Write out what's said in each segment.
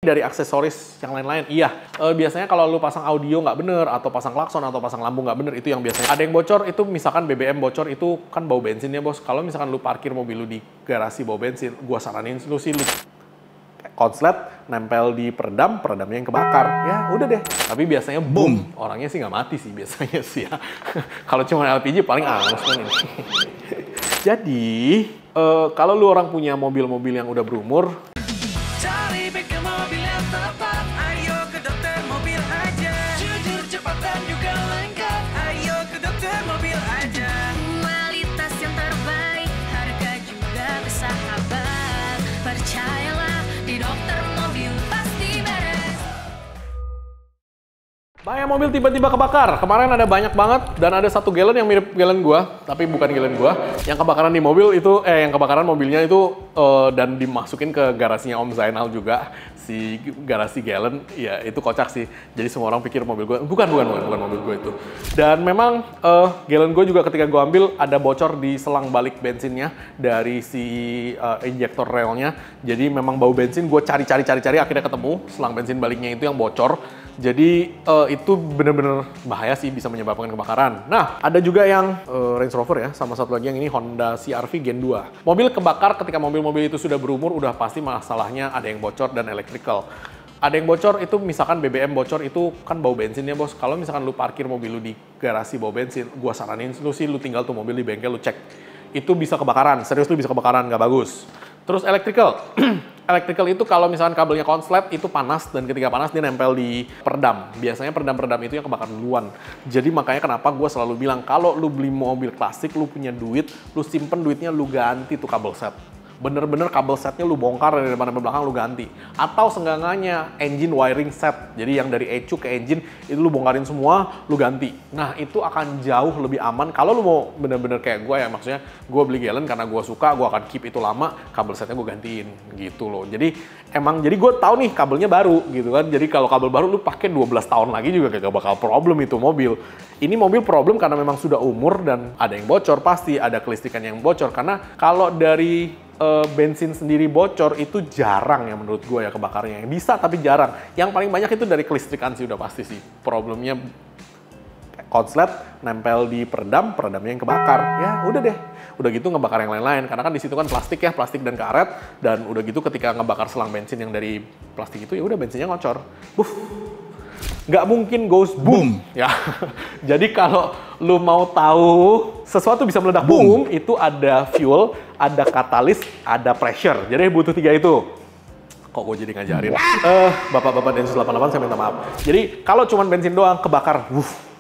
Dari aksesoris yang lain-lain, iya. Biasanya kalau lu pasang audio nggak bener, atau pasang klakson, atau pasang lampu nggak bener, itu yang biasanya. Ada yang bocor, itu misalkan BBM bocor, itu kan bau bensin ya bos. Kalau misalkan lu parkir mobil lu di garasi bau bensin, gua saranin lu sih lu konslet, nempel di peredamnya yang kebakar. Ya udah deh. Tapi biasanya boom. Orangnya sih nggak mati sih biasanya sih ya. Kalau cuma LPG paling angus kan ini. Jadi, kalau lu orang punya mobil-mobil yang udah berumur, cari bengkel mobil yang tepat. Ayo ke Dokter Mobil aja. Jujur, cepat dan juga lengkap. Ayo ke Dokter Mobil aja. Kualitas yang terbaik, harga juga bersahabat. Percayalah, di Dokter Mobil pasti beres. banyak mobil tiba-tiba kebakar. Kemarin ada banyak banget dan ada satu galon yang mirip galon gua, tapi bukan galon gua. Yang kebakaran di mobil itu, yang kebakaran mobilnya itu dan dimasukin ke garasinya Om Zainal juga. Si garasi galon, ya itu kocak sih. Jadi semua orang pikir mobil gua, bukan mobil gua itu. Dan memang galon gua juga ketika gua ambil ada bocor di selang balik bensinnya dari si injektor relnya. Jadi memang bau bensin, gua cari akhirnya ketemu selang bensin baliknya itu yang bocor. Jadi itu bener-bener bahaya sih, bisa menyebabkan kebakaran. Nah, ada juga yang Range Rover ya, sama satu lagi yang ini Honda CR-V Gen 2. Mobil kebakar ketika mobil-mobil itu sudah berumur, udah pasti masalahnya ada yang bocor dan electrical. Ada yang bocor itu misalkan BBM bocor, itu kan bau bensin ya bos. Kalau misalkan lu parkir mobil lu di garasi bau bensin, gua saranin lu sih lu tinggal tuh mobil di bengkel lu cek. Itu bisa kebakaran, serius lu bisa kebakaran, nggak bagus. Terus electrical. Electrical itu kalau misalkan kabelnya konslet itu panas dan ketika panas dia nempel di peredam. Biasanya peredam itu yang kebakaran duluan. Jadi makanya kenapa gue selalu bilang kalau lu beli mobil klasik, lu punya duit, lu simpen duitnya, lu ganti tuh kabel set. Bener-bener kabel setnya lu bongkar dari depan sampai belakang lu ganti. Atau senggangannya engine wiring set. Jadi yang dari ECU ke engine itu lu bongkarin semua, lu ganti. Nah itu akan jauh lebih aman. Kalau lu mau bener-bener kayak gue ya, maksudnya gue beli galon karena gue suka, gue akan keep itu lama, kabel setnya gue gantiin gitu loh. Jadi gue tahu nih kabelnya baru gitu kan. Jadi kalau kabel baru lu pakai 12 tahun lagi juga gak bakal problem itu mobil. Ini mobil problem karena memang sudah umur dan ada yang bocor, pasti ada kelistrikan yang bocor. Karena kalau dari bensin sendiri bocor itu jarang ya menurut gue ya kebakarnya. Bisa tapi jarang. Yang paling banyak itu dari kelistrikan sih udah pasti sih. Problemnya konslet, nempel di peredamnya yang kebakar. Ya udah deh. Udah gitu ngebakar yang lain-lain. Karena kan di situ kan plastik ya, plastik dan karet. Dan udah gitu ketika ngebakar selang bensin yang dari plastik itu ya udah bensinnya ngocor. Buff. Nggak mungkin goes boom ya. Jadi kalau lu mau tahu sesuatu bisa meledak boom, itu ada fuel, ada katalis, ada pressure. Jadi butuh 3 itu. Kok gue jadi ngajarin? Bapak-bapak Densus 88 saya minta maaf. Jadi kalau cuma bensin doang kebakar,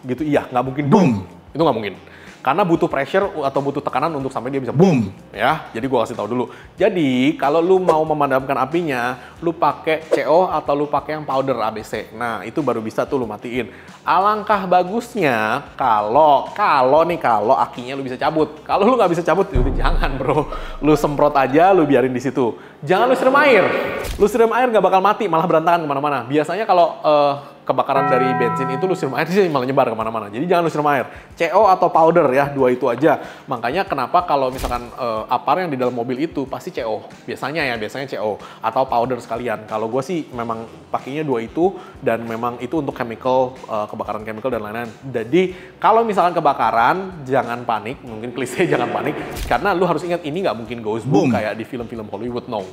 gitu iya, nggak mungkin boom. Itu nggak mungkin. Karena butuh pressure atau butuh tekanan untuk sampai dia bisa boom, ya. Jadi gua kasih tahu dulu. Jadi kalau lu mau memadamkan apinya, lu pakai CO atau lu pakai yang powder ABC. Nah itu baru bisa tuh lu matiin. Alangkah bagusnya kalau akinya lu bisa cabut. Kalau lu nggak bisa cabut, yaudah jangan bro. Lu semprot aja, lu biarin di situ. Jangan lu siram air. Lu siram air nggak bakal mati, malah berantakan kemana-mana. Biasanya kalau kebakaran dari bensin itu lu siram air sih malah nyebar kemana-mana. Jadi jangan lu siram air. CO atau powder ya, 2 itu aja. Makanya kenapa kalau misalkan apar yang di dalam mobil itu pasti CO. Biasanya CO atau powder sekalian. Kalau gue sih memang pakainya 2 itu dan memang itu untuk chemical, kebakaran chemical dan lain-lain. Jadi kalau misalkan kebakaran jangan panik, mungkin klise jangan panik karena lu harus ingat ini nggak mungkin goes boom kayak di film-film Hollywood, no.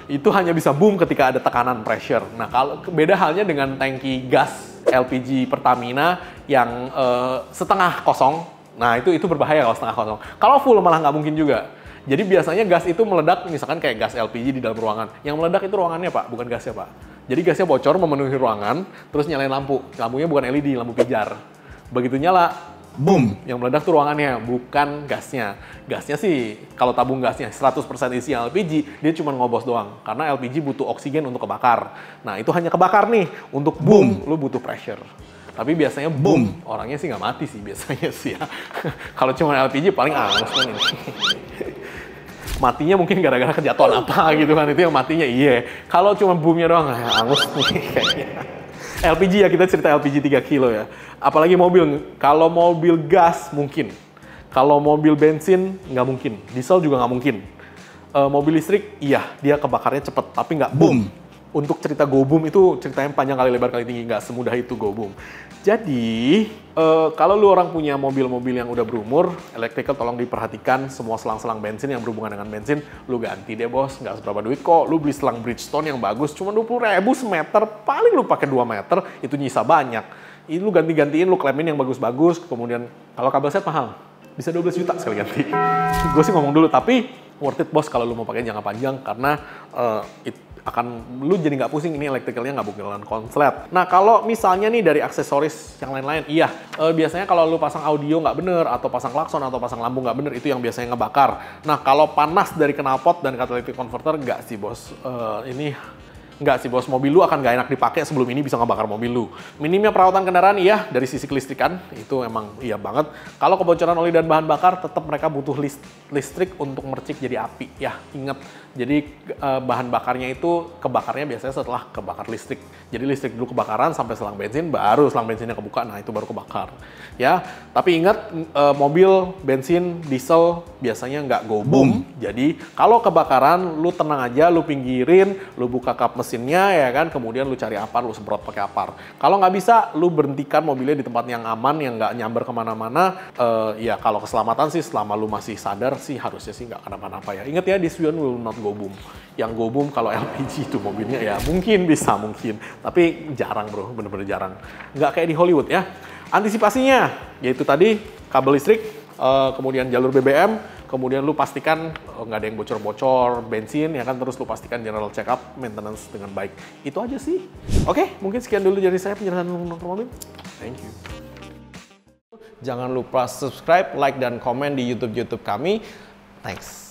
Itu hanya bisa boom ketika ada tekanan pressure. Nah, kalau beda halnya dengan tangki gas LPG Pertamina yang setengah kosong. Nah, itu berbahaya kalau setengah kosong. Kalau full malah nggak mungkin juga. Jadi biasanya gas itu meledak, misalkan kayak gas LPG di dalam ruangan. Yang meledak itu ruangannya, Pak, bukan gasnya, Pak. Jadi gasnya bocor memenuhi ruangan, terus nyalain lampu. Lampunya bukan LED, lampu pijar. Begitu nyala, boom, yang meledak tuh ruangannya, bukan gasnya. Gasnya sih, kalau tabung gasnya 100% isi LPG, dia cuma ngobos doang. Karena LPG butuh oksigen untuk kebakar. Nah, itu hanya kebakar nih. Untuk boom, lu butuh pressure. Tapi biasanya boom, orangnya sih nggak mati sih biasanya sih ya. Kalau cuma LPG paling angus kan ini. Matinya mungkin gara-gara kejatuhan apa gitu kan. Itu yang matinya, iya. Kalau cuma boomnya doang, angus nih kayaknya. LPG ya, kita cerita LPG 3 kilo ya. Apalagi mobil, kalau mobil gas mungkin. Kalau mobil bensin nggak mungkin. Diesel juga nggak mungkin. Mobil listrik, iya dia kebakarnya cepet, tapi nggak boom. untuk cerita go boom itu ceritanya panjang kali lebar kali tinggi, nggak semudah itu go boom. Jadi kalau lu orang punya mobil-mobil yang udah berumur, electrical tolong diperhatikan semua selang-selang bensin yang berhubungan dengan bensin, lu ganti deh bos, nggak seberapa duit kok. Lu beli selang Bridgestone yang bagus, cuma 20.000 semeter, paling lu pakai 2 meter, itu nyisa banyak. Ini lu ganti-gantiin, lu klaimin yang bagus-bagus, kemudian kalau kabel set mahal, bisa 12 juta sekali ganti. Gue sih ngomong dulu, tapi worth it bos kalau lu mau pakai jangka panjang, karena lu jadi nggak pusing, ini elektrikalnya nggak bakalan konslet. Nah kalau misalnya nih dari aksesoris yang lain-lain, iya biasanya kalau lu pasang audio nggak bener, atau pasang klakson, atau pasang lampu nggak bener, itu yang biasanya ngebakar. Nah kalau panas dari knalpot dan catalytic converter, nggak sih bos, Nggak sih bos, mobil lu akan nggak enak dipakai sebelum ini bisa ngebakar mobil lu. Minimnya perawatan kendaraan, iya, dari sisi kelistrikan, itu emang iya banget. Kalau kebocoran oli dan bahan bakar, tetap mereka butuh listrik untuk mercik jadi api. Ya, ingat, jadi bahan bakarnya itu kebakarnya biasanya setelah kebakar listrik. Jadi listrik dulu kebakaran sampai selang bensin, baru selang bensinnya kebuka, nah itu baru kebakar. Ya, tapi ingat, mobil, bensin, diesel biasanya nggak go boom. Jadi kalau kebakaran, lu tenang aja, lu pinggirin, lu buka kap mesinnya ya kan, kemudian lu cari apar, lu semprot pakai apar. Kalau nggak bisa, lu berhentikan mobilnya di tempat yang aman, yang nggak nyamber kemana-mana. Ya kalau keselamatan sih, selama lu masih sadar sih, harusnya sih nggak kenapa-napa ya. Ingat ya, this one will not go boom. Yang go boom kalau LPG itu mobilnya ya mungkin bisa, tapi jarang bro, bener-bener jarang. Nggak kayak di Hollywood ya. Antisipasinya, yaitu tadi kabel listrik, kemudian jalur BBM, kemudian lu pastikan nggak ada yang bocor-bocor bensin ya kan, terus lu pastikan general check up, maintenance dengan baik. Itu aja sih. Oke, mungkin sekian dulu dari saya penjelasan mengenai mobil. Thank you. Jangan lupa subscribe, like, dan komen di YouTube kami. Thanks.